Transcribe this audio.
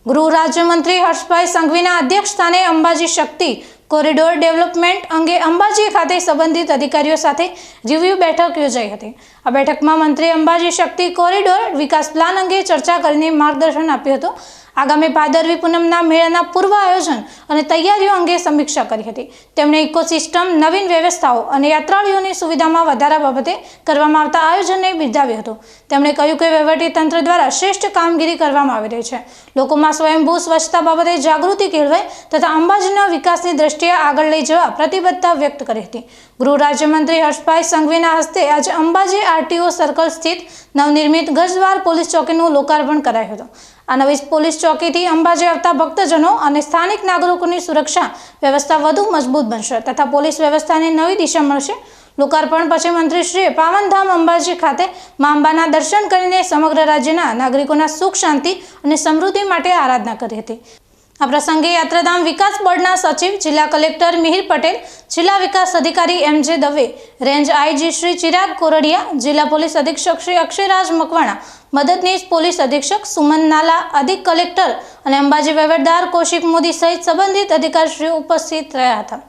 ગૃહ રાજ્યમંત્રી હર્ષભાઈ સંઘવીના અધ્યક્ષસ્થાને અંબાજી શક્તિ કોરિડોર ડેવલપમેન્ટ અંગે અંબાજી ખાતે સંબંધિત અધિકારીઓ સાથે રિવ્યુ બેઠક યોજાઈ હતી। આ બેઠકમાં મંત્રી અંબાજી શક્તિ કોરિડોર વિકાસ પ્લાન અંગે ચર્ચા કરીને માર્ગદર્શન આપ્યું હતું। આગામી ભાદરવી પૂનમના મેળાના પૂર્વ આયોજન અને તૈયારીઓ અંગે સમીક્ષા કરી હતી। તેમણે ઇકોસિસ્ટમ, નવીન વ્યવસ્થાઓ અને યાત્રાળુઓની સુવિધામાં વધારા બાબતે કરવામાં આવતા આયોજનને બિરદાવ્યું હતું। તેમણે કહ્યું કે વહીવટીતંત્ર દ્વારા શ્રેષ્ઠ કામગીરી કરવામાં આવી રહી છે। લોકોમાં સ્વયંભૂ સ્વચ્છતા બાબતે જાગૃતિ કેળવાય તથા અંબાજીના વિકાસની દ્રષ્ટિએ આગળ લઈ જવા પ્રતિબદ્ધતા વ્યક્ત કરી હતી। ગૃહ રાજ્યમંત્રી હર્ષભાઈ સંઘવીના હસ્તે આજે અંબાજી આરટીઓ સર્કલ સ્થિત નવનિર્મિત ગજદ્વાર પોલીસ ચોકીનું લોકાર્પણ કરાયું હતું। આ નવી પોલીસ ચોકીથી અંબાજી આવતા ભક્તજનો અને સ્થાનિક નાગરિકોની સુરક્ષા વ્યવસ્થા વધુ મજબૂત બનશે તથા પોલીસ વ્યવસ્થાને નવી દિશા મળશે। લોકાર્પણ પછી મંત્રીશ્રીએ પાવનધામ અંબાજી ખાતે મા અંબાના દર્શન કરીને સમગ્ર રાજ્યના નાગરિકોના સુખ, શાંતિ અને સમૃદ્ધિ માટે આરાધના કરી હતી। આ પ્રસંગે યાત્રાધામ વિકાસ બોર્ડના સચિવ, જિલ્લા કલેક્ટર મિહિર પટેલ, જિલ્લા વિકાસ અધિકારી એમ.જે. દવે, રેન્જ આઈજી શ્રી ચિરાગ કોરડિયા, જિલ્લા પોલીસ અધિક્ષક શ્રી અક્ષયરાજ મકવાણા, મદદનીશ પોલીસ અધિક્ષક સુમન નાલા, અધિક કલેક્ટર અને અંબાજી વહીવટદાર કૌશિક મોદી સહિત સંબંધિત અધિકારીશ્રીઓ ઉપસ્થિત રહ્યા હતા।